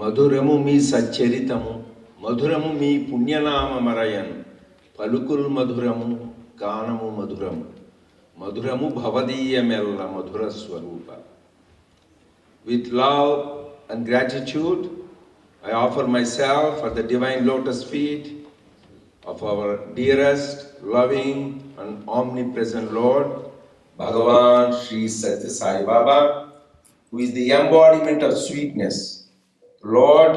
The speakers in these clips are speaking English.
మధురము మీ సచ్చరితము మధురము మీ పుణ్యనామ మరయన్ పలుకుల్ మధురము గానము మధురము మధురము భవదీయమెల్ల మధుర స్వరూప. With love and gratitude, I offer myself at the divine lotus feet of our dearest, loving and omnipresent Lord, Bhagawan Sri Sathya Sai Baba, who is the embodiment of sweetness. Lord,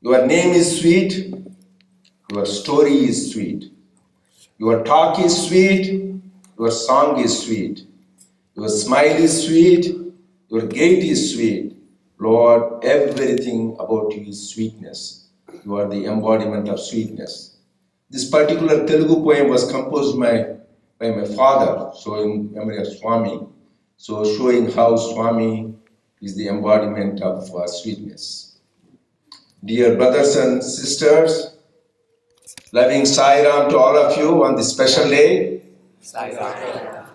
your name is sweet, your story is sweet, your talk is sweet, your song is sweet, your smile is sweet, your gait is sweet. Lord, everything about you is sweetness. You are the embodiment of sweetness. This particular Telugu poem was composed by my father, so in memory of Swami, so showing how Swami is the embodiment of sweetness. Dear brothers and sisters, loving Sai Ram to all of you on this special day. Sai Ram.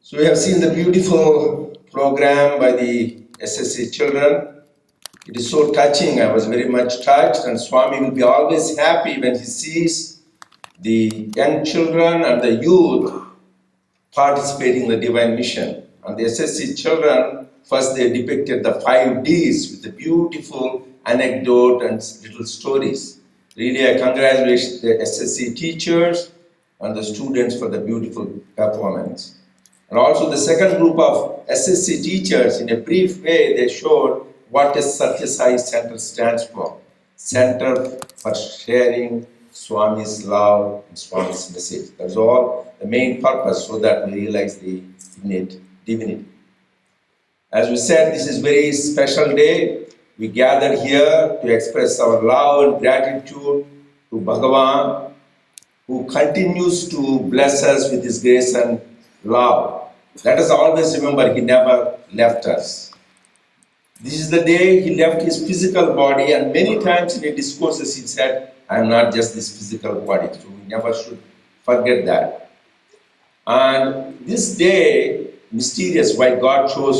So we have seen the beautiful program by the SSC children. It is so touching. I was very much touched, and Swami will be always happy when he sees the young children and the youth participating in the divine mission. And the SSC children, first they depicted the 5 Ds with the beautiful anecdote and little stories. Really, I congratulate the SSC teachers and the students for the beautiful performance. And also the second group of SSC teachers, in a brief way, they showed what a Sathya Sai Center stands for. Center for sharing Swami's love and Swami's message. That's all the main purpose, so that we realize the innate divinity. As we said, this is a very special day. We gathered here to express our love and gratitude to Bhagawan, who continues to bless us with his grace and love. Let us always remember, he never left us. This is the day he left his physical body, and many times in his discourses he said, I am not just this physical body. So we never should forget that. And this day, mysterious, why God chose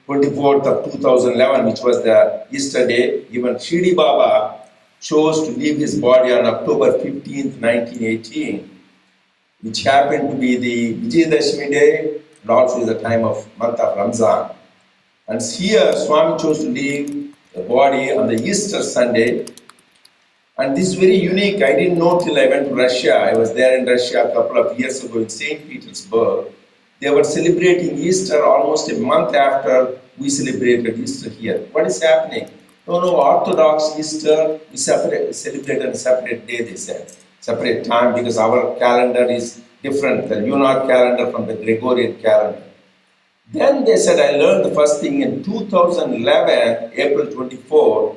24th of 2011, which was the Easter day, even Shirdi Baba chose to leave his body on October 15th, 1918, which happened to be the Vijayadashmi day, and also is the time of month of Ramzan. And here, Swami chose to leave the body on the Easter Sunday. And this is very unique. I didn't know till I went to Russia. I was there in Russia a couple of years ago in St. Petersburg. They were celebrating Easter almost a month after we celebrated Easter here. What is happening? No, Orthodox Easter, we celebrate on a separate day, they said. Separate time, because our calendar is different, the lunar calendar from the Gregorian calendar. Then they said, I learned the first thing in 2011, April 24,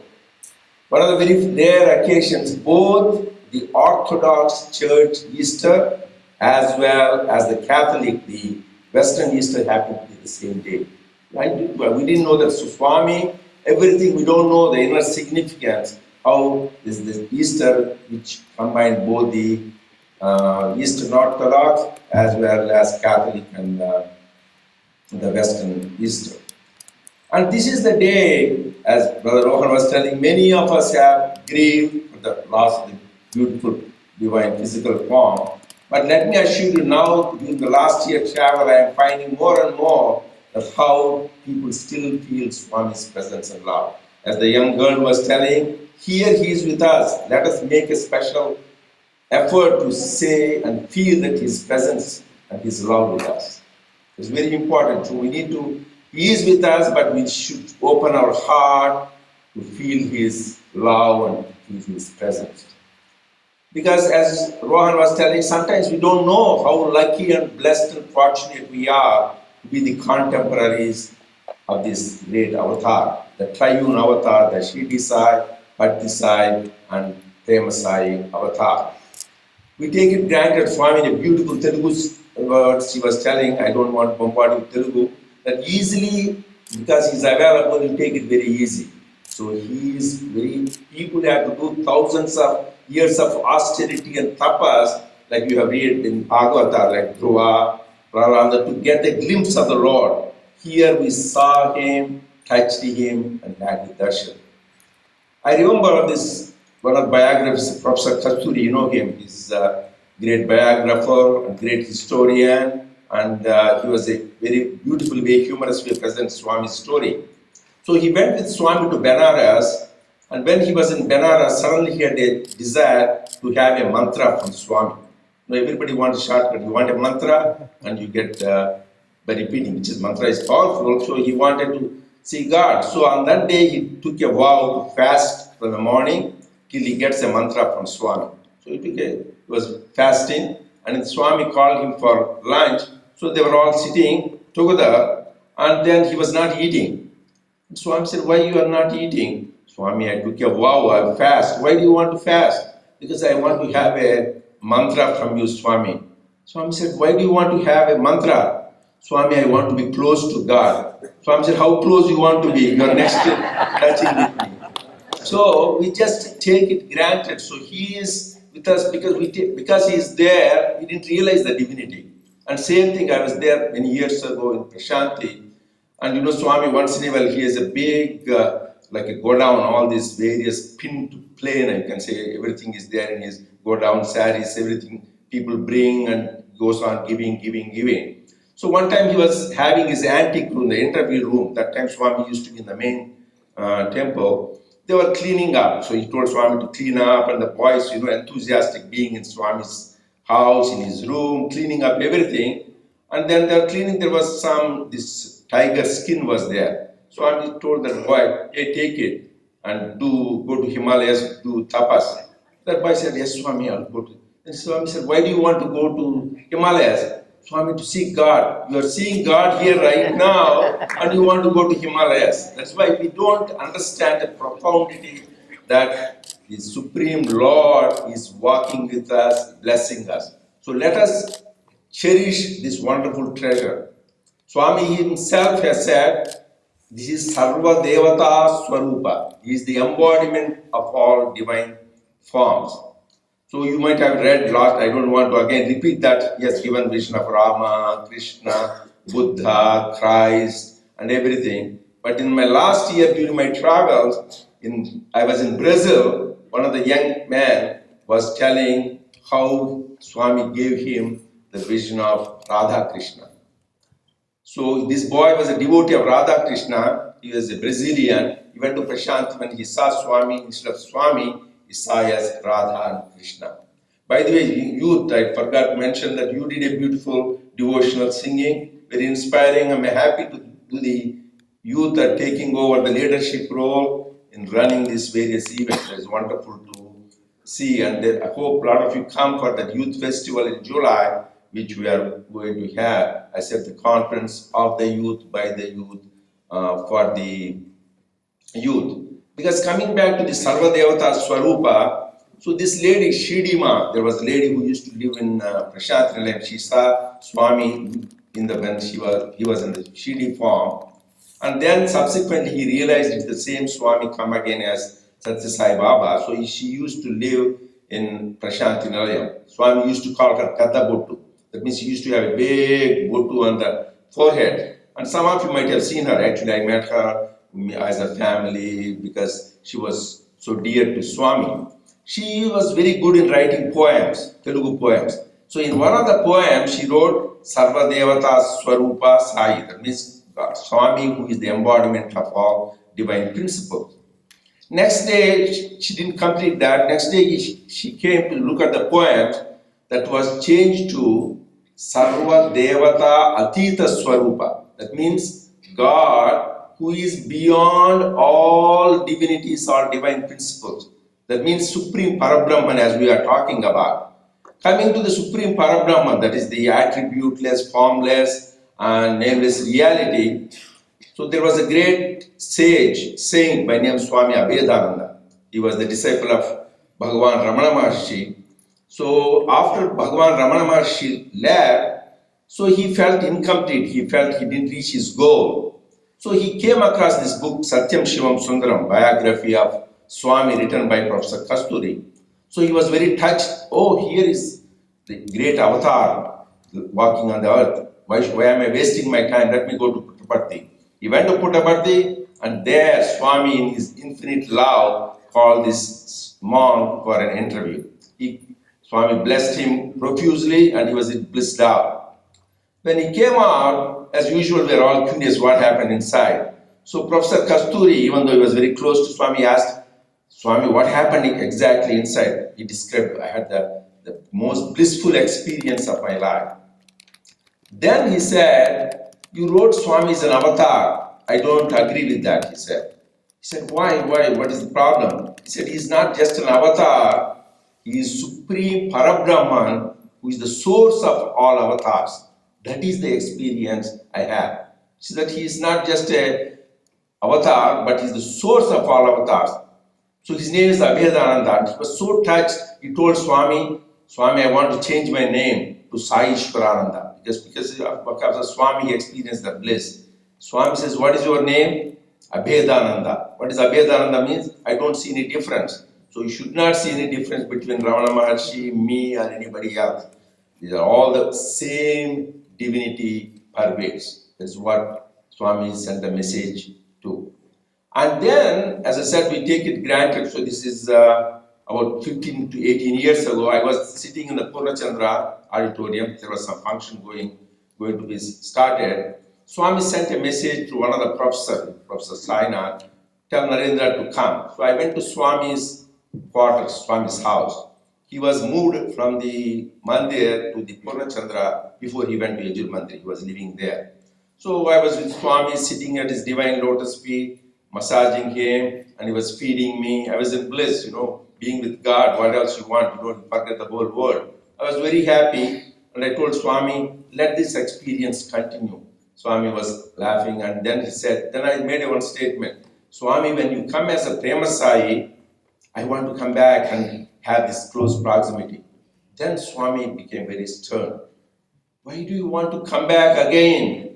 one of the very rare occasions, both the Orthodox Church Easter as well as the Catholic, the Western Easter happened to be the same day. Right? We didn't know that. So Swami, everything we don't know, the inner significance, how is this Easter which combined both the Eastern Orthodox as well as Catholic and the Western Easter. And this is the day, as Brother Rohan was telling, many of us have grieved for the loss of the beautiful divine physical form. But let me assure you now, during the last year travel, I am finding more and more of how people still feel Swami's presence and love. As the young girl was telling, here he is with us. Let us make a special effort to say and feel that his presence and his love with us. It's very important. So we need to, he is with us, but we should open our heart to feel his love and feel his presence. Because as Rohan was telling, sometimes we don't know how lucky and blessed and fortunate we are to be the contemporaries of this great avatar, the triune avatar, the Shirdi Sai, Bhakti Sai, and Prema Sai avatar. We take it granted. Swami, in a beautiful Telugu words, he was telling, I don't want to bombard with Telugu, that easily, because he's available, you take it very easy. So people have to do thousands of years of austerity and tapas, like you have read in Bhagavata, like Dhruva, Pralanda, to get a glimpse of the Lord. Here we saw him, touched him, and had the darshan. I remember this, one of the biographers, Professor Kasturi, you know him. He's a great biographer, a great historian, and he was a very beautiful way, humorous way present Swami's story. So he went with Swami to Benares, and when he was in Benares, suddenly he had a desire to have a mantra from Swami. Now everybody wants a shortcut. You want a mantra, and you get by repeating, which is mantra is powerful. So he wanted to see God. So on that day, he took a vow to fast from the morning till he gets a mantra from Swami. So he was fasting, and Swami called him for lunch. So they were all sitting together, and then he was not eating. Swami said, "Why you are not eating?" "Swami, I took a vow, I fast." "Why do you want to fast?" "Because I want to have a mantra from you, Swami." Swami said, "Why do you want to have a mantra?" "Swami, I want to be close to God." Swami said, "How close you want to be? You are next to touching with me." So we just take it granted. So he is with us because he is there, we didn't realize the divinity. And same thing, I was there many years ago in Prashanti. And you know, Swami, once in a while, he has a big, like a go down, all these various pin to plane, you can say, everything is there in his go down saris, everything people bring and goes on giving. So one time he was having his antique room, the interview room. That time Swami used to be in the main temple. They were cleaning up. So he told Swami to clean up, and the boys, you know, enthusiastic being in Swami's house, in his room, cleaning up everything. And then they were cleaning, there was this tiger skin was there. So I told that boy, "Hey, take it and go to Himalayas, do tapas." That boy said, "Yes, Swami, I'll go to." And Swami said, "Why do you want to go to Himalayas?" "Swami, to see God." "You are seeing God here right now, and you want to go to Himalayas." That's why we don't understand the profundity that the Supreme Lord is walking with us, blessing us. So let us cherish this wonderful treasure. Swami himself has said, this is Sarva Devata Swarupa. He is the embodiment of all divine forms. So you might have read last, I don't want to again repeat that. He has given vision of Rama, Krishna, Buddha, Christ, and everything. But in my last year during my travels, I was in Brazil. One of the young men was telling how Swami gave him the vision of Radha Krishna. So this boy was a devotee of Radha Krishna. He was a Brazilian. He went to Prashanti. When he saw Swami, instead of Swami, he saw as Radha and Krishna. By the way, youth, I forgot to mention that you did a beautiful devotional singing, very inspiring. I'm happy to do the youth are taking over the leadership role in running these various events. It's wonderful to see, and I hope a lot of you come for that youth festival in July, which we are going to have. I said the conference of the youth, by the youth, for the youth. Because coming back to the Sarva Devata Swarupa, so this lady, Shidima, there was a lady who used to live in Prashanti, and she saw Swami when he was in the Shidi form. And then subsequently he realized it's the same Swami come again as Sathya Sai Baba. So she used to live in Prashanti Nilayam. Swami used to call her Kadda Bottu. That means she used to have a big bottu on the forehead. And some of you might have seen her. Actually, I met her as a family because she was so dear to Swami. She was very good in writing poems, Telugu poems. So in one of the poems, she wrote Sarva Devata Swarupa Sai. That means Swami, who is the embodiment of all divine principles. Next day, she didn't complete that. Next day, she came to look at the poem that was changed to Sarva Devata Atita Swarupa. That means God who is beyond all divinities or divine principles. That means Supreme Parabrahman, as we are talking about. Coming to the Supreme Parabrahman, that is the attributeless, formless, and nameless reality. So there was a great sage, saint by name Swami Abhedananda. He was the disciple of Bhagawan Ramana Maharshi. So after Bhagawan Ramana Maharshi left, so he felt incomplete. He felt he didn't reach his goal. So he came across this book, Satyam Shivam Sundaram, biography of Swami written by Professor Kasturi. So he was very touched. Oh, here is the great avatar walking on the earth. Why am I wasting my time? Let me go to Tirupati. He went to Puttaparthi, and there Swami in his infinite love called this monk for an interview. Swami blessed him profusely and he was blissed out. When he came out, as usual, we are all curious what happened inside. So Professor Kasturi, even though he was very close to Swami, asked, Swami, what happened exactly inside? He described, I had the most blissful experience of my life. Then he said, you wrote Swami is an avatar. I don't agree with that, he said. He said, why, what is the problem? He said, he is not just an avatar, he is Supreme Parabrahman, who is the source of all avatars. That is the experience I had. So that he is not just an avatar, but he is the source of all avatars. So his name is Abhedananda. He was so touched, he told Swami, Swami, I want to change my name to Sai Ishwarananda. Because of Swami, he experienced the bliss. Swami says, what is your name? Abhedananda. What does Abhedananda means? I don't see any difference. So you should not see any difference between Ramana Maharshi, me, or anybody else. These are all the same divinity pervades. That's what Swami sent the message to. And then, as I said, we take it granted. So this is about 15 to 18 years ago. I was sitting in the Purnachandra auditorium. There was some function going to be started. Swami sent a message to one of the professors, Professor Sinai, tell Narendra to come. So I went to Swami's quarters, Swami's house. He was moved from the Mandir to the Purnachandra before he went to Yajur Mandir. He was living there. So I was with Swami sitting at his divine lotus feet, massaging him, and he was feeding me. I was in bliss, being with God. What else you want? You don't forget the whole world. I was very happy, and I told Swami, let this experience continue. Swami was laughing, and then he said, then I made one statement. Swami, when you come as a Premasai, I want to come back and have this close proximity. Then Swami became very stern. Why do you want to come back again?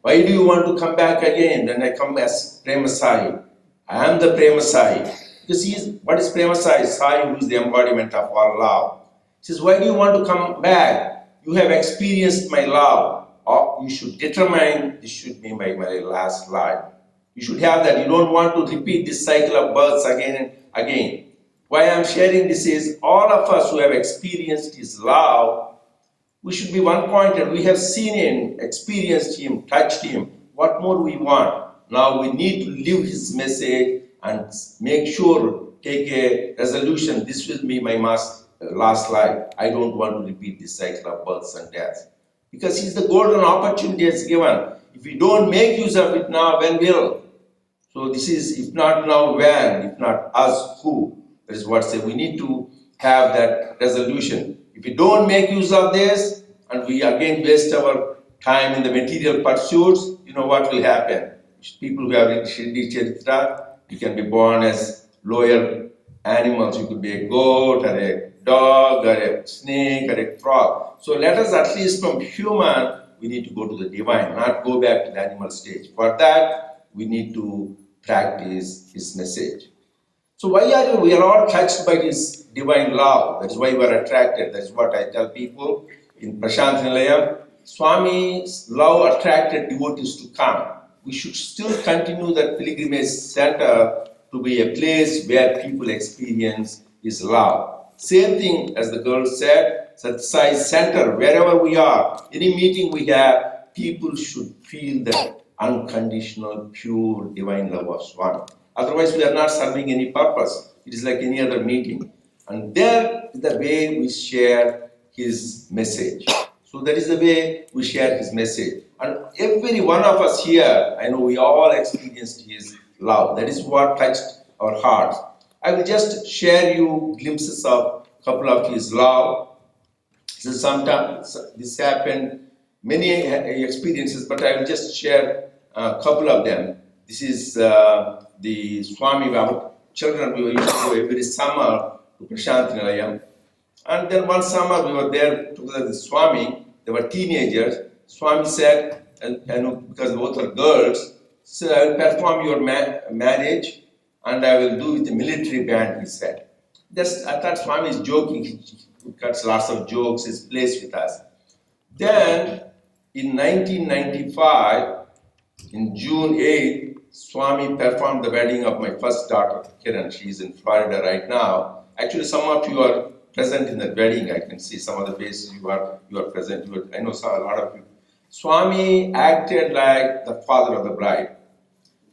Why do you want to come back again? Then I come as Premasai. I am the Premasai. Because what is Premasai? Sai, who is the embodiment of all love. He says, why do you want to come back? You have experienced my love. Or you should determine this should be my last life. You should have that. You don't want to repeat this cycle of births again and again. Why I am sharing this is all of us who have experienced his love, we should be one-pointed. We have seen him, experienced him, touched him. What more we want? Now we need to live his message and make sure, take a resolution. This will be my last life. I don't want to repeat this cycle of births and deaths. Because he's the golden opportunity has given. If we don't make use of it now, when will? So this is, if not now, when? If not us, who? That is what I say. We need to have that resolution. If we don't make use of this, and we again waste our time in the material pursuits, you know what will happen? People who have Shirdi Charitra, you can be born as lower animals. You could be a goat, or a dog, or a snake, or a frog. So let us, at least from human, we need to go to the divine, not go back to the animal stage. For that, we need to practice his message. So we are all touched by his divine love. That is why we are attracted. That is what I tell people in Prashant Nilayam. Swami's love attracted devotees to come. We should still continue that pilgrimage center to be a place where people experience his love. Same thing as the girl said, Sathya center, wherever we are, any meeting we have, people should feel that unconditional, pure, divine love of Swami. Otherwise, we are not serving any purpose. It is like any other meeting. And there is the way we share his message. So that is the way we share his message. And every one of us here, I know we all experienced his love. That is what touched our hearts. I will just share you glimpses of a couple of his love. So sometimes this happened, many experiences, but I will just share a couple of them. This is the Swami, our children, we used to go every summer to Prashant Nilayam. And then one summer we were there together with Swami. They were teenagers. Swami said, and because both are girls, so I will perform your marriage and I will do with the military band, he said. I thought Swami is joking. He cuts lots of jokes, he's plays with us. Then in 1995, in June 8th, Swami performed the wedding of my first daughter, Kiran. She's in Florida right now. Actually, some of you are present in the wedding. I can see some of the faces you are present. I know a lot of you. Swami acted like the father of the bride.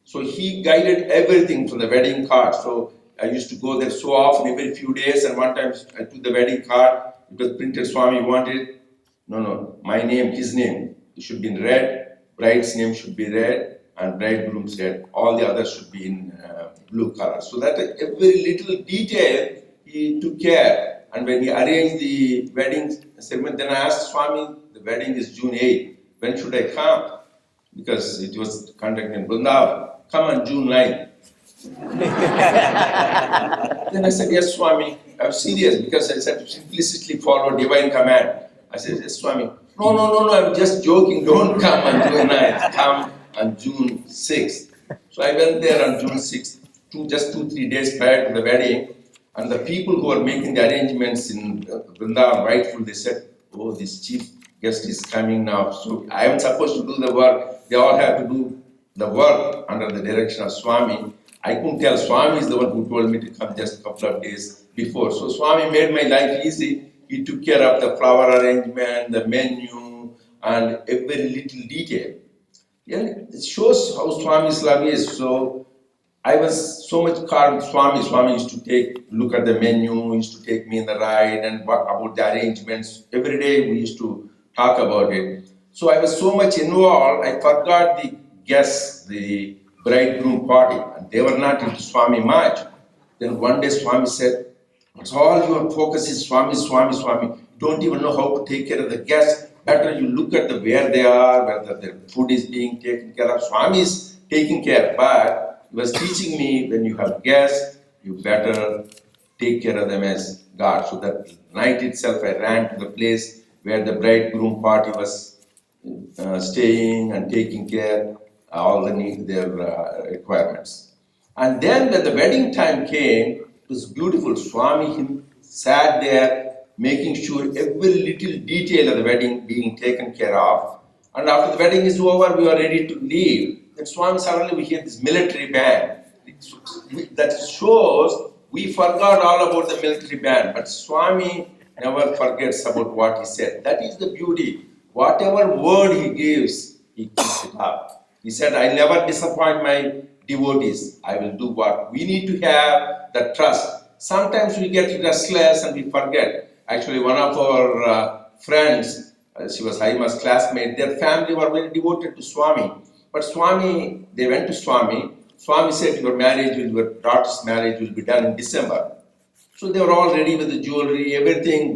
So he guided everything from the wedding card. So I used to go there so often, every few days, and one time I took the wedding card. It was printed, Swami wanted, no, my name, his name, it should be in red, bride's name should be red, and bridegroom's red. All the others should be in blue color. So that every little detail he took care. And when he arranged the wedding ceremony, then I asked Swami, the wedding is June 8th. When should I come? Because it was conducted in Vrindavan. Come on June 9th. Then I said, yes, Swami. I'm serious because I said implicitly follow divine command. I said, yes, Swami. No, I'm just joking. Don't come on June 9th. Come on June 6th. So I went there on June 6th, just 2-3 days prior to the wedding. And the people who were making the arrangements in Vrindavan, rightful, they said, oh, this chief guest is coming now. So I am supposed to do the work. They all have to do the work under the direction of Swami. I couldn't tell. Swami is the one who told me to come just a couple of days before. So Swami made my life easy. He took care of the flower arrangement, the menu, and every little detail. Yeah, it shows how Swami's love is. So I was so much called Swami. Swami used to look at the menu, used to take me in the ride and about the arrangements. Every day we used to talk about it. So I was so much involved, I forgot the guests, the bridegroom party, and they were not into Swami much. Then one day Swami said, it's all your focus is Swami. You don't even know how to take care of the guests. Better you look at where they are, whether their food is being taken care of. Swami is taking care, but he was teaching me when you have guests, you better take care of them as God. So that night itself, I ran to the place where the bridegroom party was staying and taking care all their requirements. And then when the wedding time came, it was beautiful. Swami sat there making sure every little detail of the wedding being taken care of. And after the wedding is over, we were ready to leave. Then Swami suddenly we hear this military band. That shows we forgot all about the military band, but Swami never forgets about what he said. That is the beauty. Whatever word he gives, he keeps it up. He said, I never disappoint my devotees. I will do what. We need to have the trust. Sometimes we get restless and we forget. Actually, one of our friends, she was Haima's classmate, their family were very devoted to Swami. But Swami, they went to Swami. Swami said, your daughter's marriage will be done in December. So they were all ready with the jewelry, everything,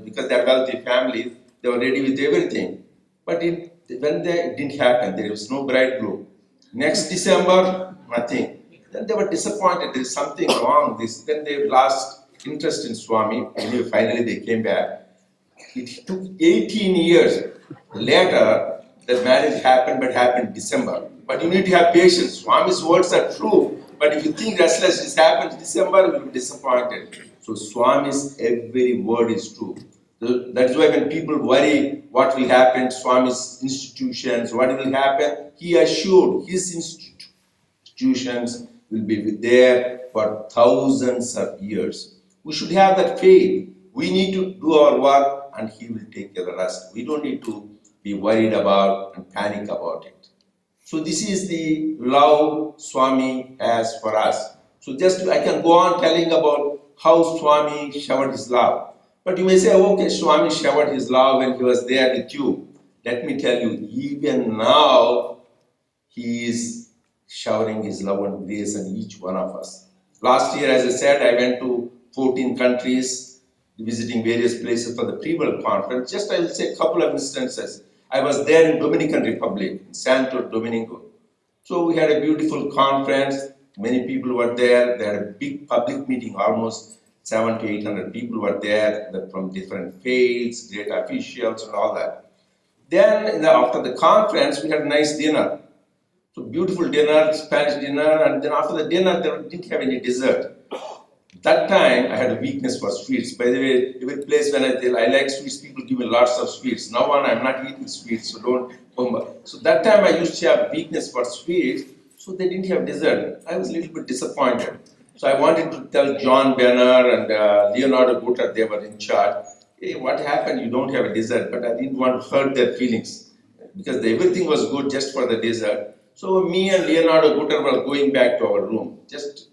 because they are wealthy families, they were ready with everything. But when it didn't happen, there was no bridegroom. Next December, nothing. Then they were disappointed, there is something wrong. Then they lost interest in Swami. Anyway, finally they came back. It took 18 years later, the marriage happened, but happened in December. But you need to have patience. Swami's words are true. But if you think restlessness happens in December, you will be disappointed. So Swami's every word is true. That's why when people worry what will happen, Swami's institutions, what will happen, he assured his institutions will be there for thousands of years. We should have that faith. We need to do our work and he will take care of the rest. We don't need to be worried about and panic about it. So this is the love Swami has for us. So I can go on telling about how Swami showered his love. But you may say, okay, Swami showered his love when he was there with you. Let me tell you, even now, he is showering his love and grace on each one of us. Last year, as I said, I went to 14 countries, visiting various places for the pre-world conference. Just I will say a couple of instances. I was there in Dominican Republic, in Santo Domingo. So we had a beautiful conference. Many people were there. They had a big public meeting, almost 700 to 800 people were there from different faiths, great officials and all that. Then after the conference, we had a nice dinner. So beautiful dinner, Spanish dinner, and then after the dinner, they didn't have any dessert. That time, I had a weakness for sweets. By the way, every place when I like sweets, people give me lots of sweets. Now on, I'm not eating sweets, so don't. So that time I used to have weakness for sweets. So they didn't have dessert. I was a little bit disappointed. So I wanted to tell John Benner and Leonardo Guter, they were in charge, hey, what happened? You don't have a dessert. But I didn't want to hurt their feelings because everything was good just for the dessert. So me and Leonardo Guter were going back to our room. Just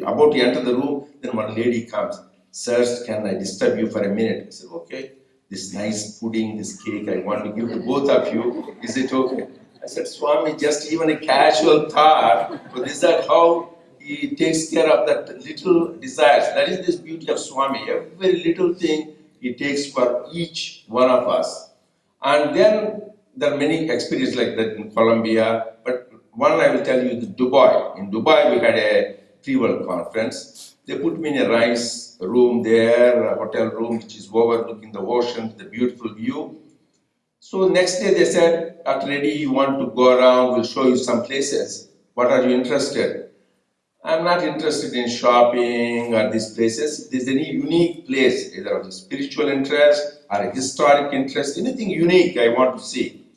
about to enter the room, then one lady comes. Sir, can I disturb you for a minute? I said, okay. This nice pudding, this cake, I want to give to both of you. Is it okay? I said, Swami, just even a casual thought. So is that how he takes care of that little desires? That is this beauty of Swami. Every little thing he takes for each one of us. And then there are many experiences like that in Colombia. But one I will tell you, Dubai. In Dubai, we had a pre-world conference. They put me in a nice room there, a hotel room which is overlooking the ocean, the beautiful view. So next day they said, Dr. Reddy, you want to go around, we'll show you some places. What are you interested? I'm not interested in shopping or these places. If there's any unique place, either of a spiritual interest or a historic interest, anything unique I want to see.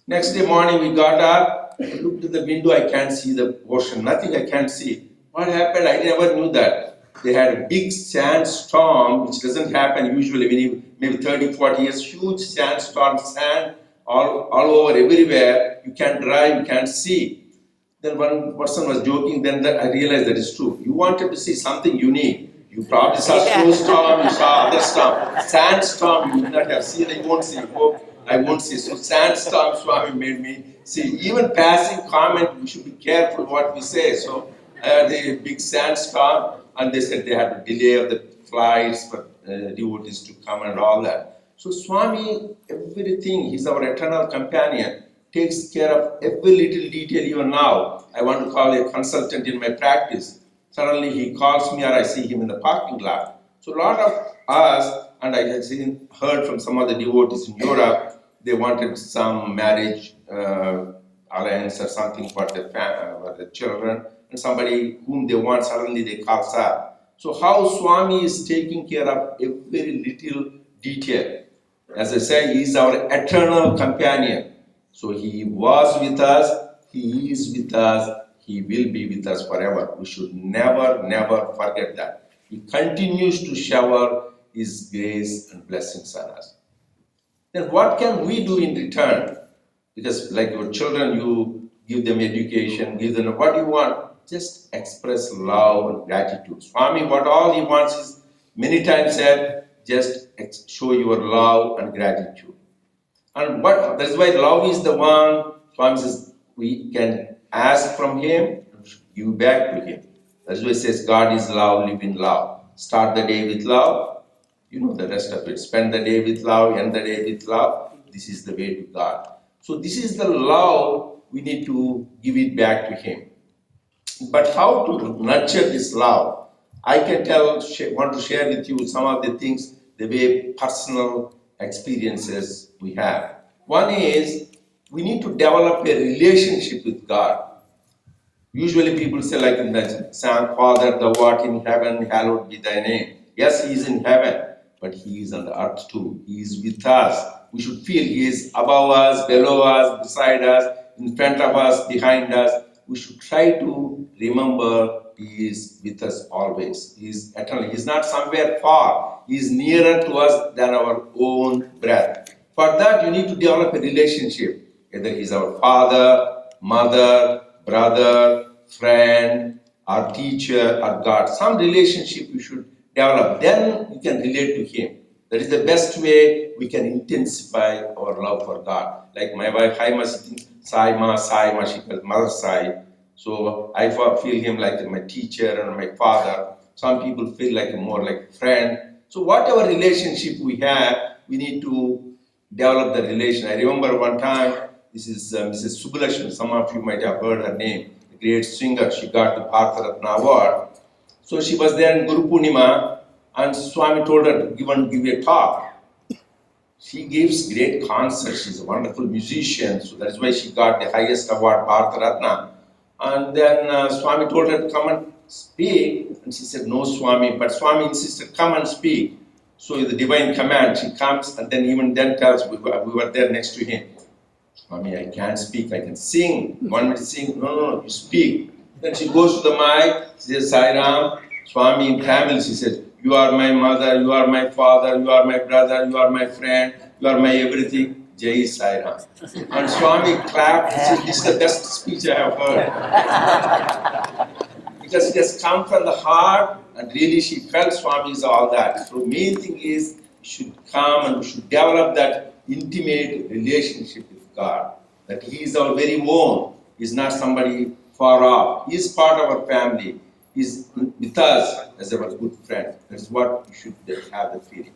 Next day morning we got up, I looked at the window, I can't see the ocean, nothing I can't see. What happened? I never knew that. They had a big sandstorm, which doesn't happen usually, maybe 30, 40 years, huge sandstorm, sand all over everywhere. You can't drive, you can't see. Then one person was joking, then I realized that is true. You wanted to see something unique. You probably saw snowstorm, you saw other storm. Sandstorm, you would not have seen, I won't see. I won't see. So sandstorm, Swami made me see. Even passing comment, we should be careful what we say. So I had a big sandstorm, and they said they had to delay the flights for devotees to come and all that. So Swami, everything, he's our eternal companion, takes care of every little detail. Even now, I want to call a consultant in my practice. Suddenly he calls me or I see him in the parking lot. So a lot of us, and I have heard from some of the devotees in Europe, they wanted some marriage alliance or something for the children, and somebody whom they want, suddenly they call sir. So how Swami is taking care of every little detail. As I say, he is our eternal companion. So he was with us, he is with us, he will be with us forever. We should never, never forget that. He continues to shower his grace and blessings on us. Then what can we do in return? Because like your children, you give them education, give them what you want. Just express love and gratitude. Swami, what all he wants is, many times said, just show your love and gratitude. And that's why love is the one, Swami says, we can ask from him, give back to him. That's why it says, God is love, live in love. Start the day with love, you know the rest of it. Spend the day with love, end the day with love. This is the way to God. So this is the love, we need to give it back to him. But how to nurture this love? I can want to share with you some of the things, the way personal experiences we have. One is, we need to develop a relationship with God. Usually people say like in the Psalm, Father, thou art in heaven, hallowed be thy name. Yes, he is in heaven, but he is on the earth too. He is with us. We should feel he is above us, below us, beside us, in front of us, behind us. We should try to remember he is with us always. He is eternal. He is not somewhere far. He is nearer to us than our own breath. For that, you need to develop a relationship. Either he is our father, mother, brother, friend, or teacher, or God. Some relationship you should develop. Then you can relate to him. That is the best way we can intensify our love for God. Like my wife, Haima, Sai Ma, she calls Mother Sai. So I feel him like my teacher and my father. Some people feel like more like a friend. So whatever relationship we have, we need to develop the relation. I remember one time, this is Mrs. Subbulakshmi. Some of you might have heard her name. A great singer. She got the Bharata Ratna Award. So she was there in Guru Purnima, and Swami told her to give a talk. She gives great concerts. She's a wonderful musician, so that's why she got the highest award, Bharata Ratna. And then Swami told her to come and speak, and she said, no, Swami. But Swami insisted, come and speak. So the divine command, she comes, and then even then tells, we were there next to him. Swami, I can't speak, I can sing. You want me to sing? No, you speak. Then she goes to the mic, she says, Sai Ram, Swami in Tamil, she says, you are my mother, you are my father, you are my brother, you are my friend, you are my everything. Jai Sai Ram. And Swami clapped and said, this is the best speech I have heard. Because it has come from the heart, and really she felt Swami is all that. So main thing is, we should come and we should develop that intimate relationship with God. That He is our very own. He is not somebody far off. He is part of our family. He is with us as our good friend. That's what we should have the feeling.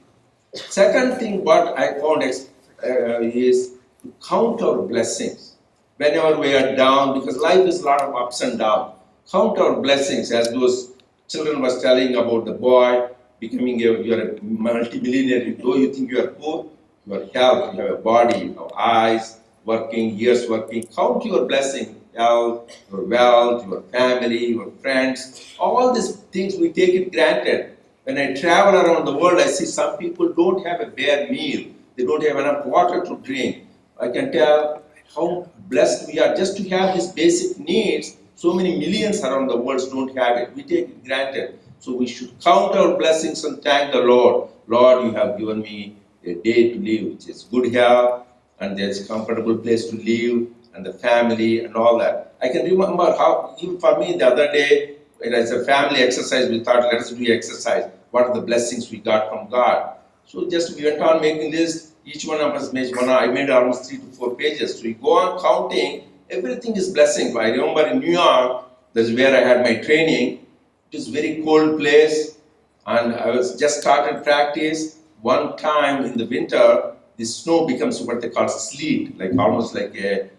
Second thing, what I found is to count our blessings. Whenever we are down, because life is a lot of ups and downs. Count our blessings, as those children was telling about the boy becoming you're a multi-millionaire. Though you think you are poor, you are health, you have a body, you have eyes working, ears working. Count your blessing, health, your wealth, your family, your friends. All these things we take it granted. When I travel around the world, I see some people don't have a bare meal. They don't have enough water to drink. I can tell how blessed we are just to have these basic needs. So many millions around the world don't have it. We take it granted. So we should count our blessings and thank the Lord. Lord, you have given me a day to live, which is good health, and there's a comfortable place to live, and the family, and all that. I can remember how, even for me, the other day, as a family exercise, we thought, let us do exercise. What are the blessings we got from God? So just we went on making this. Each one of us made one. I made almost 3 to 4 pages. So we go on counting. Everything is blessing. I remember in New York, that's where I had my training. It is a very cold place, and I was just started practice. One time in the winter, the snow becomes what they call sleet, like almost like a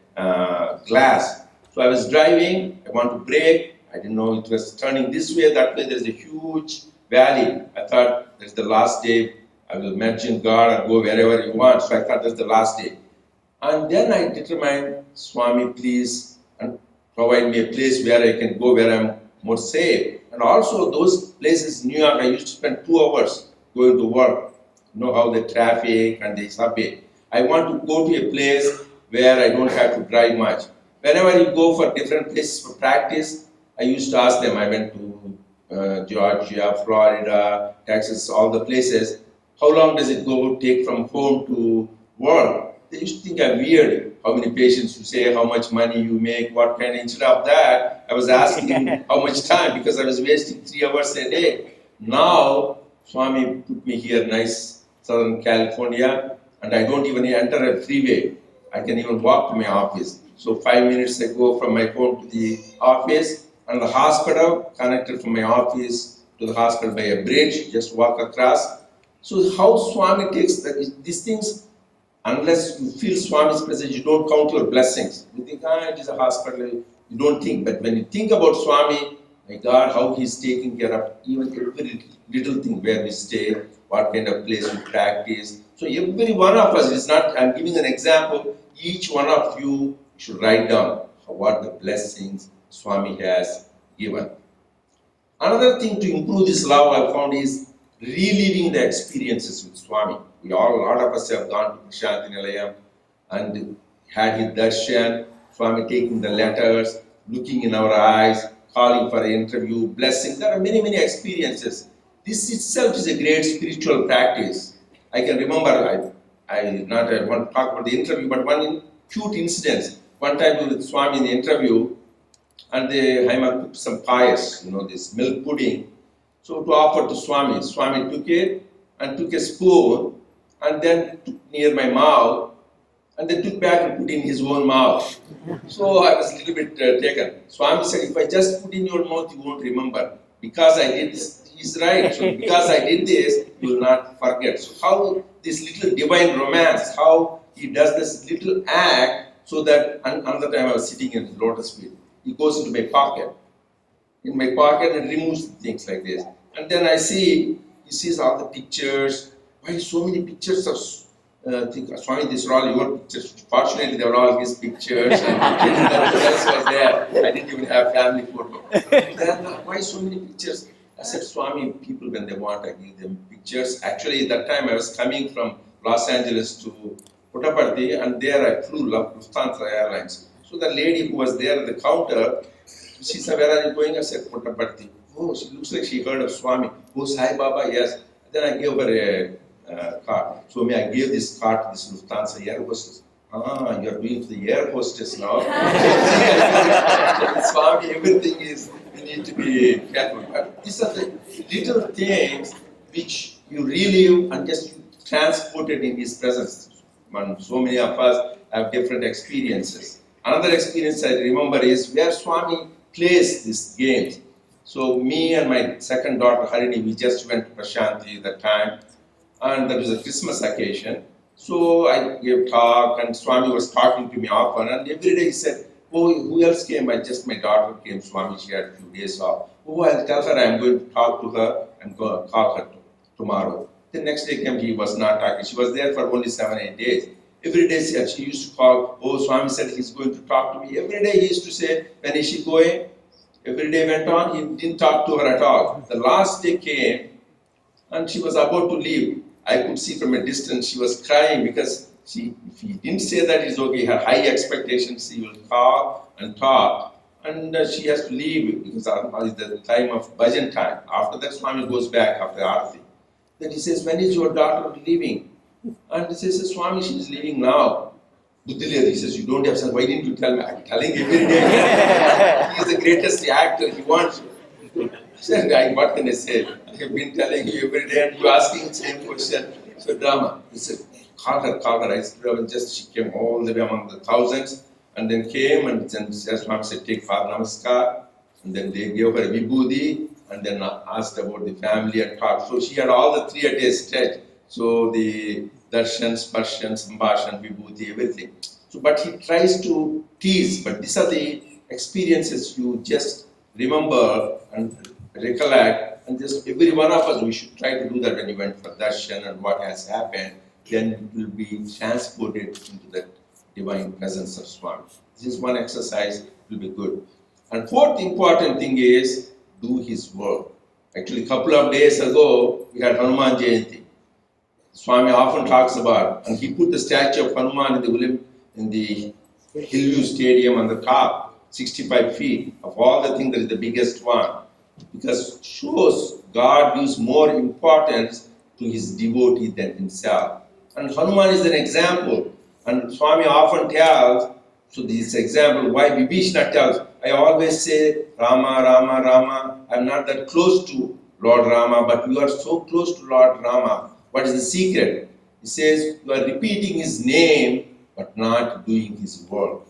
glass. So I was driving. I want to brake. I didn't know it was turning this way, that way. There's a huge valley. I thought that's the last day. I will mention God and go wherever you want. So I thought that's the last day. And then I determined, Swami, please, and provide me a place where I can go where I'm more safe. And also those places in New York, I used to spend 2 hours going to work. You know how the traffic and the subway. I want to go to a place where I don't have to drive much. Whenever you go for different places for practice, I used to ask them. I went to Georgia, Florida, Texas, all the places. How long does it take from home to work? They used to think I'm weird. How many patients you say, how much money you make, what kind. Instead of that, I was asking how much time, because I was wasting 3 hours a day. Now, Swami put me here, nice Southern California, and I don't even enter a freeway. I can even walk to my office. So 5 minutes I go from my home to the office, and the hospital connected from my office to the hospital by a bridge, just walk across. So how Swami takes these things. Unless you feel Swami's presence, you don't count your blessings. You think, it is a hospital. You don't think. But when you think about Swami, my God, how he's taking care of even every little thing, where we stay, what kind of place we practice. So every one of us, it's not, I'm giving an example, each one of you should write down what the blessings Swami has given. Another thing to improve this love I found is reliving the experiences with Swami. A lot of us have gone to Prashanti Nilayam and had his darshan, Swami taking the letters, looking in our eyes, calling for an interview, blessing. There are many, many experiences. This itself is a great spiritual practice. I can remember, I want to talk about the interview, but one cute incident. One time we were with Swami in the interview, and I cooked some payas, this milk pudding. So to offer to Swami, Swami took it and took a spoon and then took near my mouth and then took back and put in his own mouth. So I was a little bit taken. Swami said, if I just put in your mouth, you won't remember. Because I did this, he's right. So because I did this, you will not forget. So how this little divine romance, how he does this little act, so that another time I was sitting in lotus feet. He goes into my pocket. In my pocket and removes things like this. And then he sees all the pictures. Why so many pictures of Swami, these are all your pictures. Fortunately, they were all his pictures. And nothing else was there. I didn't even have family photo. Then, why so many pictures? I said, Swami, people when they want, I give them pictures. Actually, at that time, I was coming from Los Angeles to Puttaparthi, and there I flew Lufthansa Airlines. So the lady who was there at the counter, she said, "Where are you going?" I said, "Puttaparthi." Oh, she looks like she heard of Swami. Oh, Sai Baba, yes. Then I gave her a card. So I gave this card to this Lufthansa air hostess. Ah, you are doing for the air hostess now. Swami, everything is, you need to be careful. But these are the little things which you relive and just transported in his presence. And so many of us have different experiences. Another experience I remember is where Swami plays these games. So me and my second daughter Harini, we just went to Prashanti at that time, and that was a Christmas occasion. So I gave talk, and Swami was talking to me often, and every day he said, "Oh, who else came?" Just my daughter came, Swami, she had a few days off. "Oh, I'll tell her I'm going to talk to her and go call her tomorrow." The next day came, he was not talking. She was there for only 7-8 days. Every day she used to call, "Oh, Swami said he's going to talk to me." Every day he used to say, "When is she going?" Every day went on, he didn't talk to her at all. The last day came, and she was about to leave. I could see from a distance she was crying because if he didn't say that it's okay, her high expectations, he will call and talk, and she has to leave because it's the time of bhajan time. After that, Swami goes back after Aarti. Then he says, "When is your daughter leaving?" And he says, "Swami, she is leaving now." Buddhilya, he says, "You don't have son. Why didn't you tell me?" "I'm telling every day." He is the greatest actor. He wants you. I said, "What can I say? I have been telling you every day and you asking the same question." So drama. He said, call her. I said, she came all the way among the thousands and then came and then Swami said, "Take Father Namaskar." And then they gave her a vibhuti and then asked about the family and talked. So she had all the 3 a day stretch. So the darshan, sparshan, sambhashan, vibhuti, everything. So, but he tries to tease, but these are the experiences you just remember and recollect, and just every one of us, we should try to do that when you went for darshan and what has happened, then it will be transported into that divine presence of Swami. This is one exercise, it will be good. And fourth important thing is, do his work. Actually, a couple of days ago, we had Hanuman Jayanti. Swami often talks about, and he put the statue of Hanuman in the Hillview Stadium on the top, 65 feet. Of all the things, that is the biggest one. Because it shows God gives more importance to his devotee than himself. And Hanuman is an example. And Swami often tells, so this example, why Vibhishana tells, I always say, Rama, Rama, Rama. I'm not that close to Lord Rama, but you are so close to Lord Rama. What is the secret? He says, you are repeating his name, but not doing his work.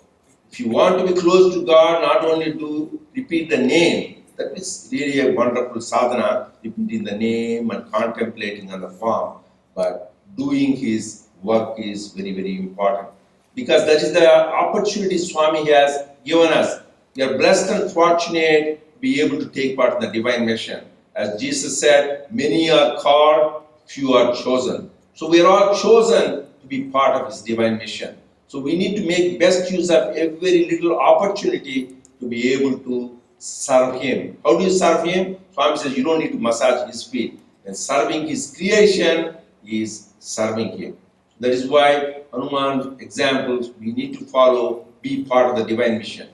If you want to be close to God, not only to repeat the name, that is really a wonderful sadhana, repeating the name and contemplating on the form, but doing his work is very, very important. Because that is the opportunity Swami has given us. We are blessed and fortunate to be able to take part in the divine mission. As Jesus said, many are called, few are chosen. So we are all chosen to be part of his divine mission. So we need to make best use of every little opportunity to be able to serve him. How do you serve him? Swami says you don't need to massage his feet. And serving his creation is serving him. That is why Hanuman examples we need to follow, be part of the divine mission.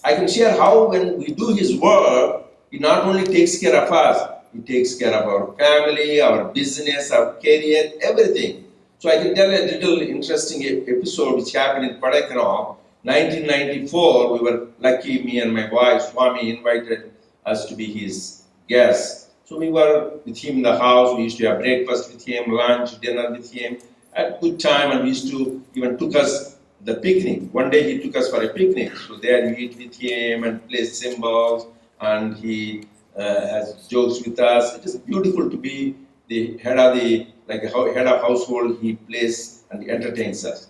I can share how when we do his work, he not only takes care of us, he takes care of our family, our business, our career, everything. So I can tell a little interesting episode which happened in Kodaikanal. 1994, we were lucky, me and my wife, Swami invited us to be his guests. So we were with him in the house, we used to have breakfast with him, lunch, dinner with him, at good time, and we used to even took us the picnic. One day he took us for a picnic. So there we eat with him and play cymbals, and he has jokes with us. It is beautiful to be the head of head of household. He plays and entertains us.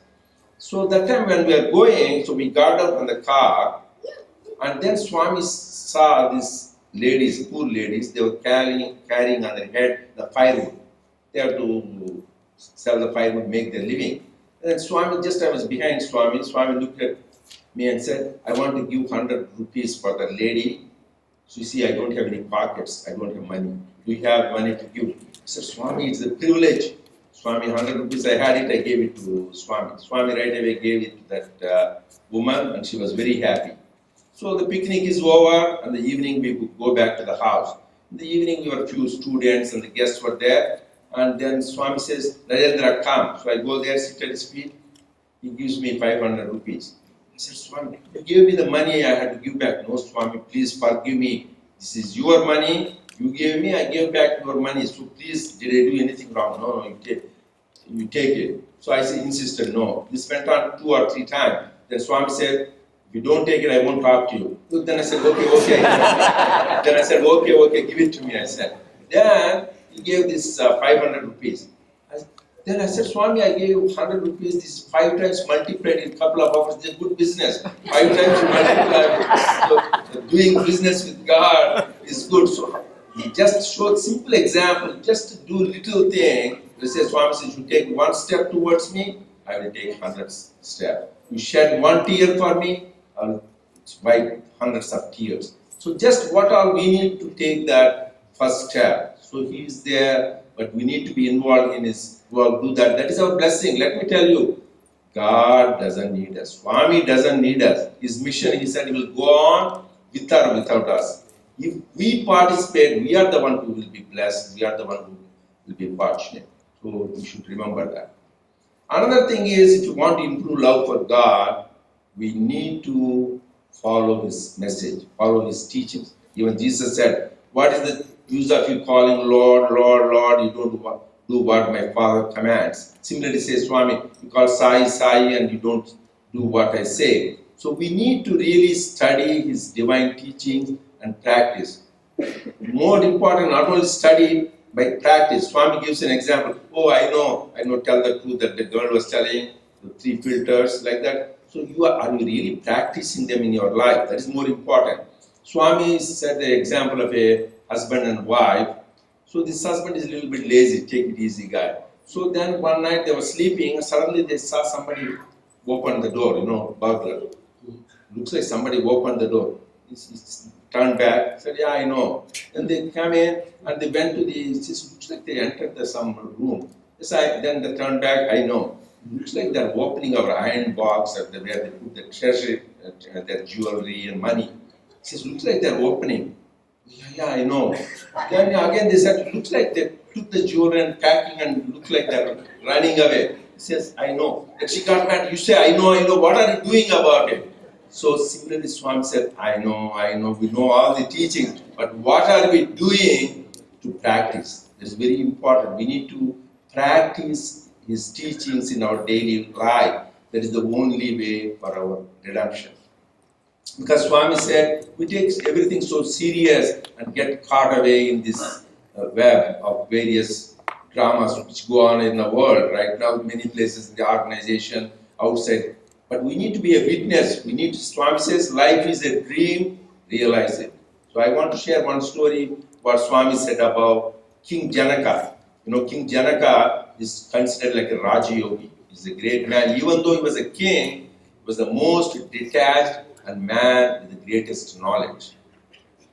So that time when we are going, so we got out from the car, and then Swami saw these ladies, poor ladies, they were carrying on their head the firewood. They have to sell the firewood, make their living. And then Swami, I was behind Swami. Swami looked at me and said, I want to give 100 rupees for the lady. So you see, I don't have any pockets. I don't have money. Do you have money to give? I said, Swami, it's a privilege. Swami, 100 rupees I had it, I gave it to Swami. Swami right away gave it to that woman and she was very happy. So the picnic is over and the evening we could go back to the house. In the evening we were few students and the guests were there and then Swami says, Narendra, come. So I go there, sit at his feet. He gives me 500 rupees. I said, Swami, you gave me the money, I had to give back. No, Swami, please forgive me. This is your money. You gave me, I gave back your money. So please, did I do anything wrong? No, you take it. So I insisted, no. This went on 2 or 3 times. Then Swami said, if you don't take it, I won't talk to you. So then I said, okay. Then I said, okay, give it to me, I said. Then he gave this 500 rupees. Then I said, Swami, I gave you 100 rupees, this is 5 times multiplied in a couple of hours, it's a good business. 5 times multiplied. So doing business with God is good. So he just showed simple example, just to do little thing. Let's say Swami says, you take 1 step towards me, I will take 100 steps. You shed 1 tear for me, I will wipe hundreds of tears. So just what all we need to take that first step. So he is there, but we need to be involved in his work, do that. That is our blessing. Let me tell you, God doesn't need us. Swami doesn't need us. His mission, he said, he will go on with or without us. If we participate, we are the one who will be blessed. We are the one who will be fortunate. So we should remember that. Another thing is, if you want to improve love for God, we need to follow his message, follow his teachings. Even Jesus said, what is the use of you calling Lord, Lord, Lord? You don't do what my Father commands. Similarly, says Swami, you call Sai, Sai, and you don't do what I say. So we need to really study his divine teachings and practice. More important, not only study, by practice. Swami gives an example. Oh, I know, tell the truth that the girl was telling, the 3 filters, like that. So are you really practicing them in your life? That is more important. Swami said the example of a husband and wife. So this husband is a little bit lazy, take it easy guy. So then one night they were sleeping and suddenly they saw somebody open the door, burglar. Looks like somebody opened the door. He turned back, said, yeah, I know. Then they come in and they went to it looks like they entered some room. Then they turned back, I know. Looks like they're opening our iron box where they put the treasure, their jewelry and money. He says, looks like they're opening. Yeah, I know. Then again they said, looks like they took the jewelry and packing and look like they're running away. He says, I know. Then she got mad. You say, I know. What are you doing about it? So similarly, Swami said, I know. We know all the teachings. But what are we doing to practice? It's very important. We need to practice his teachings in our daily life. That is the only way for our redemption. Because Swami said, we take everything so serious and get caught away in this web of various dramas which go on in the world right now, many places in the organization, outside. But we need to be a witness. Swami says, life is a dream, realize it. So I want to share one story what Swami said about King Janaka. King Janaka is considered like a Raja Yogi. He's a great man. Even though he was a king, he was the most detached and man with the greatest knowledge.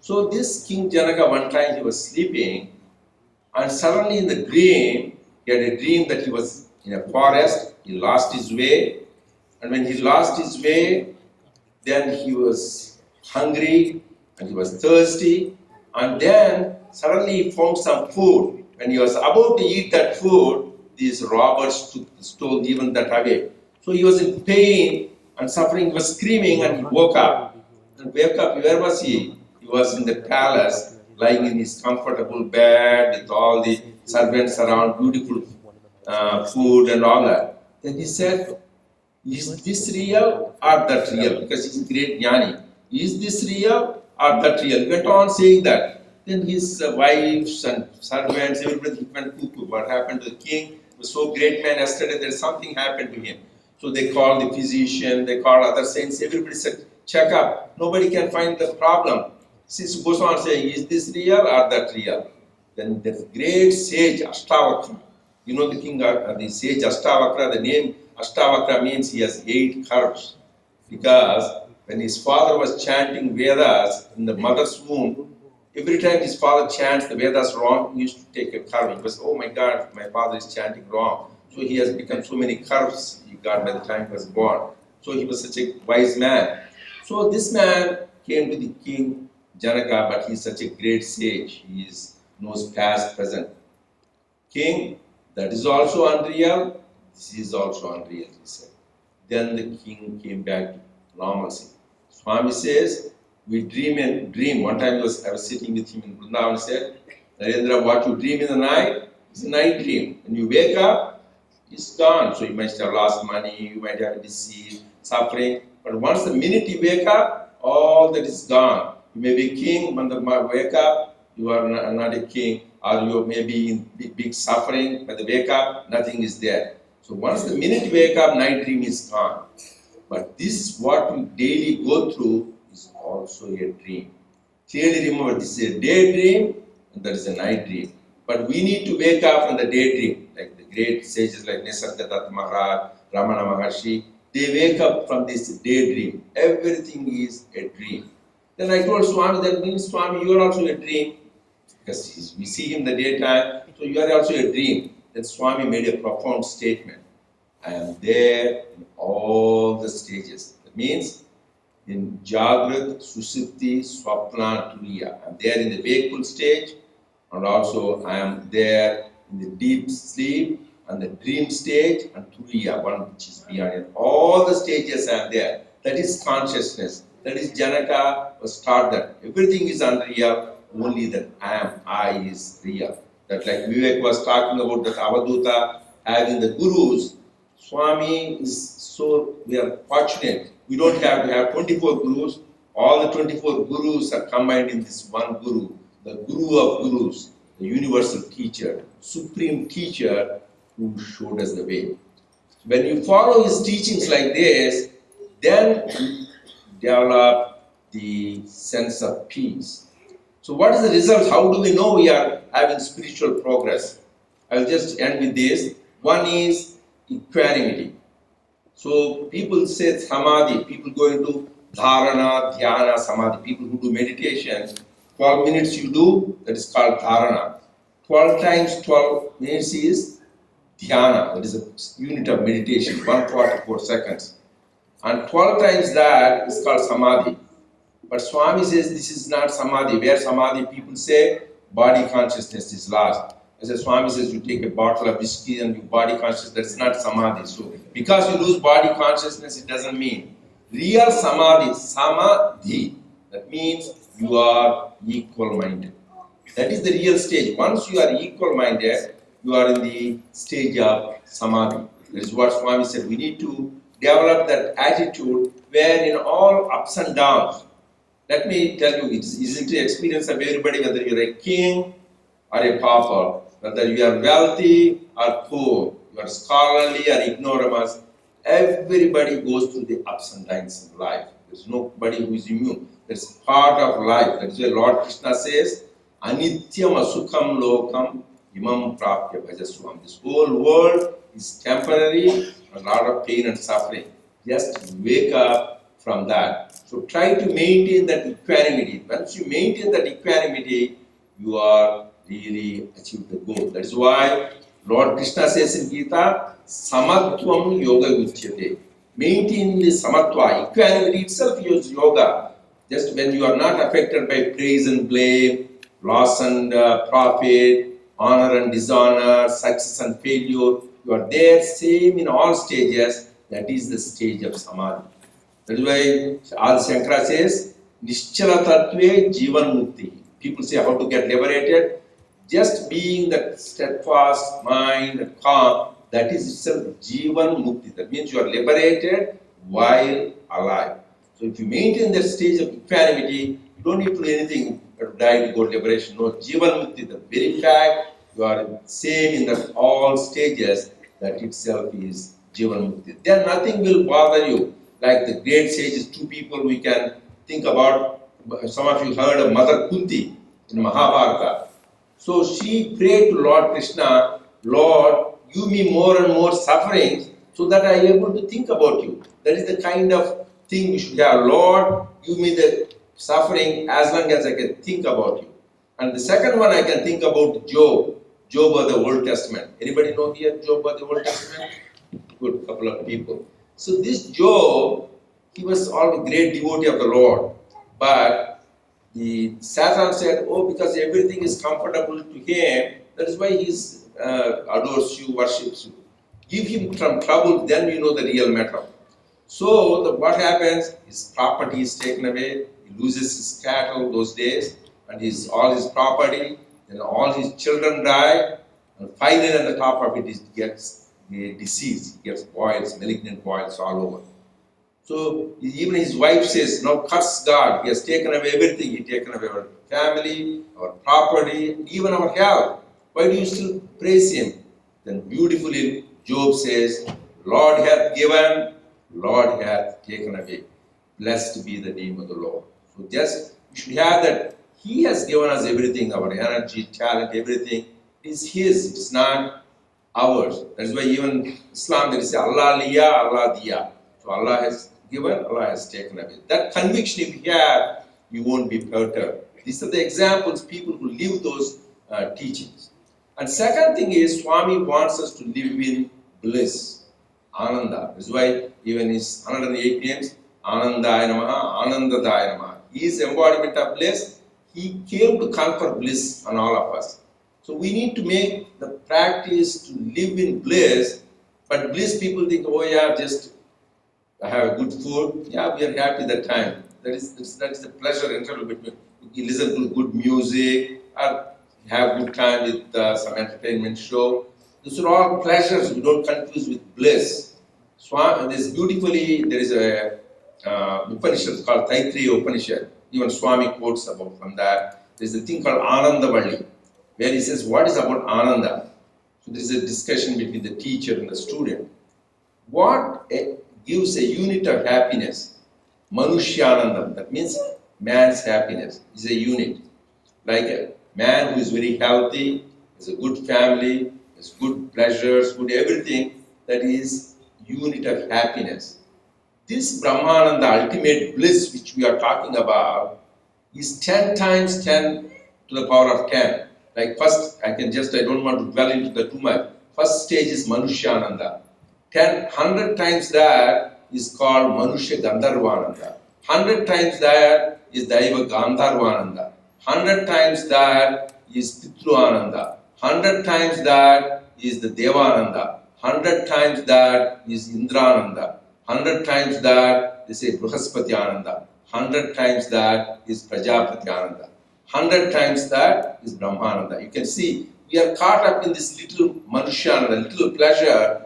So this King Janaka, one time he was sleeping and suddenly in the dream, he had a dream that he was in a forest, he lost his way, and when he lost his way, then he was hungry and he was thirsty, and then suddenly he found some food. When he was about to eat that food, these robbers stole even that away. So he was in pain and suffering, he was screaming and he woke up. And where was he? He was in the palace, lying in his comfortable bed with all the servants around, beautiful food and all that. Then he said, is this real or that real? Because he's a great jnani. Is this real or that real? He went on saying that. Then his wives and servants, everybody went cuckoo. What happened to the king? He was so great man yesterday, there's something happened to him. So they called the physician, they called other saints, everybody said, check up. Nobody can find the problem. He goes on saying, is this real or that real? Then the great sage Ashtavakra, the king, the sage Ashtavakra, the name Ashtavakra means he has 8 curves. Because when his father was chanting Vedas in the mother's womb, Every time his father chants the Vedas wrong, he used to take a curve. He was, oh my God, my father is chanting wrong. So he has become so many curves he got by the time he was born. So he was such a wise man. So this man came to the king Janaka, but he's such a great sage. He knows past, present. King, that is also unreal. This is also unreal, he said. Then the king came back to normalcy. Swami says, we dream. One time I was sitting with him in Vrindavan and said, Narendra, what you dream in the night is a night dream. When you wake up, it's gone. So you might have lost money, you might have disease, suffering. But once the minute you wake up, all that is gone. You may be king, when you wake up, you are not a king. Or you may be in big suffering, when you wake up, nothing is there. So once the minute you wake up, night dream is gone. But this, what you daily go through, is also a dream. Clearly remember, this is a daydream and that is a night dream. But we need to wake up from the daydream, like the great sages like Nisargadatta Maharaj, Ramana Maharshi, they wake up from this daydream. Everything is a dream. Then I told Swami, that means Swami, you are also a dream. Because we see him in the daytime, so you are also a dream. Then Swami made a profound statement. I am there in all the stages. That means in Jagrat, Susupti, Swapna, Turiya. I am there in the wakeful stage, and also I am there in the deep sleep and the dream stage and Turiya, one which is beyond it. All the stages I am there. That is consciousness. That is Janaka was taught that everything is unreal, only that I is real. That like Vivek was talking about that Avaduta having the gurus, Swami is so, we are fortunate. We don't have to have 24 gurus. All the 24 gurus are combined in this one guru, the guru of gurus, the universal teacher, supreme teacher who showed us the way. When you follow his teachings like this, then you develop the sense of peace. So what is the result? How do we know we are having spiritual progress? I'll just end with this. One is equanimity. So people say samadhi, people go into dharana, dhyana, samadhi, people who do meditation, 12 minutes you do, that is called dharana. 12 times 12 minutes is dhyana, that is a unit of meditation, 144 seconds. And 12 times that is called samadhi. But Swami says this is not samadhi. Where samadhi, people say body consciousness is lost. As a Swami says, you take a bottle of whiskey and you body consciousness, that's not samadhi. So because you lose body consciousness, it doesn't mean. Real samadhi, samadhi, that means you are equal-minded. That is the real stage. Once you are equal-minded, you are in the stage of samadhi. That is what Swami said. We need to develop that attitude where in all ups and downs, let me tell you, it isn't the experience of everybody, whether you're a king or a pauper, whether you are wealthy or poor, you are scholarly or ignoramus, everybody goes through the ups and downs in life. There's nobody who is immune. That's part of life. That is why Lord Krishna says, Anityam asukham lokam imam prapya bhajaswam. This whole world is temporary and a lot of pain and suffering. Just wake up from that. So try to maintain that equanimity. Once you maintain that equanimity, you are really achieved the goal. That is why Lord Krishna says in Gita, Samatvam yoga uchyate. Maintain the samatva. Equanimity itself is yoga. Just when you are not affected by praise and blame, loss and profit, honor and dishonor, success and failure, you are there same in all stages. That is the stage of samadhi. That is why Adi Shankara says, Nischala Tattve Jivan Mukti. People say how to get liberated. Just being that steadfast mind and calm, that is itself Jivan Mukti. That means you are liberated while alive. So if you maintain that stage of equanimity, you don't need to do anything but die to go to liberation. No, Jivan Mukti, the very fact you are same in that all stages, that itself is Jivan Mukti. Then nothing will bother you. Like the great sages, two people we can think about. Some of you heard of Mother Kunti in Mahabharata. So she prayed to Lord Krishna, Lord, give me more and more sufferings so that I am able to think about you. That is the kind of thing we should have. Lord, give me the suffering as long as I can think about you. And the second one I can think about Job. Job of the Old Testament. Anybody know here Job of the Old Testament? Good, couple of people. So this Job, he was all a great devotee of the Lord. But the Satan said, oh, because everything is comfortable to him, that is why he adores you, worships you. Give him some trouble, then you know the real matter. So what happens? His property is taken away. He loses his cattle those days, and all his property. Then all his children die, and finally at the top of it, he gets a disease. He gets boils, malignant boils all over. So even his wife says, now curse God. He has taken away everything. He has taken away our family, our property, even our health. Why do you still praise him? Then beautifully Job says, Lord hath given, Lord hath taken away. Blessed be the name of the Lord. So just you should have that. He has given us everything, our energy, talent, everything is his. It's not ours. That's why even Islam there is Allah liya, Allah diya. So Allah has given, Allah has taken away. That conviction if you have, you won't be perturbed. These are the examples, people who live those teachings. And second thing is, Swami wants us to live in bliss, Ananda. That's why even his 108 names, Anandaya Namaha, Anandadaya Namaha. He is embodiment of bliss. He came to confer bliss on all of us. So we need to make the practice to live in bliss. But bliss, people think, oh yeah, just I have good food. Yeah, we are happy that time. That is the pleasure interval between. You listen to good music, or have good time with some entertainment show. These are all pleasures. We don't confuse with bliss. There is a Upanishad called Taittiriya Upanishad. Even Swami quotes about from that. There is a thing called Anandavalli, where he says, what is about Ananda? So there is a discussion between the teacher and the student. What gives a unit of happiness? Manushyanandam, that means man's happiness is a unit. Like a man who is very healthy, has a good family, has good pleasures, good everything, that is unit of happiness. This Brahmananda, ultimate bliss which we are talking about, is 10 times 10 to the power of 10. Like first, I don't want to dwell into the too much. First stage is Manushyananda. 100 times that is called Manusha Gandharvananda. 100 times that is Daiva Gandharvananda. 100 times that is Pitruananda. 100 times that is the Devananda. 100 times that is Indrananda. 100 times that they say Bruhaspati Ananda. 100 times that is Prajapati Ananda. 100 times that is Brahmananda. You can see we are caught up in this little Manushananda, little pleasure.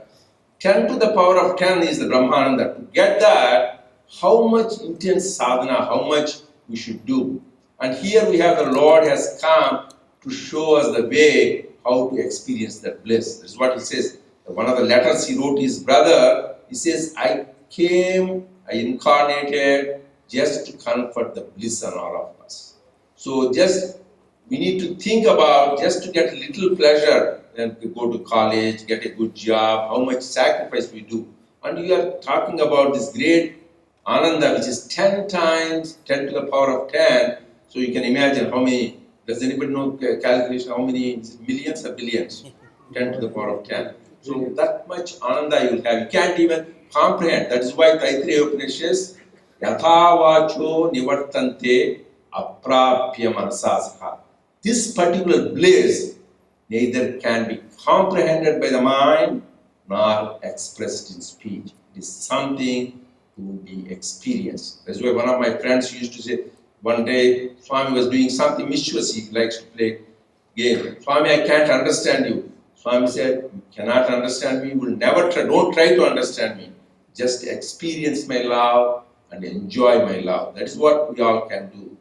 10 to the power of 10 is the Brahmananda. To get that, how much intense sadhana, how much we should do. And here we have the Lord has come to show us the way how to experience that bliss. That's what he says. One of the letters he wrote to his brother, he says, I incarnated just to comfort the bliss on all of us. So we need to think about just to get a little pleasure and to go to college, get a good job, how much sacrifice we do. And we are talking about this great Ananda, which is 10 times 10 to the power of 10. So you can imagine how many, does anybody know calculation, how many millions or billions? 10 to the power of 10. So that much Ananda you will have. You can't even comprehend. That is why Taittiriya Upanishad says, Yathavacho nivartante aprapya manasasaha. This particular bliss neither can be comprehended by the mind nor expressed in speech. It is something to be experienced. That's why one of my friends used to say, one day Swami was doing something mischievous. He likes to play game. Swami, I can't understand you. Swami said, you cannot understand me. You will never try. Don't try to understand me. Just experience my love and enjoy my love. That is what we all can do.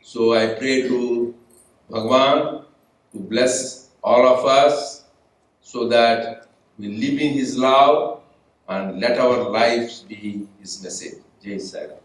So I pray to Bhagawan to bless all of us so that we live in his love and let our lives be his message. Jai Sai Ram.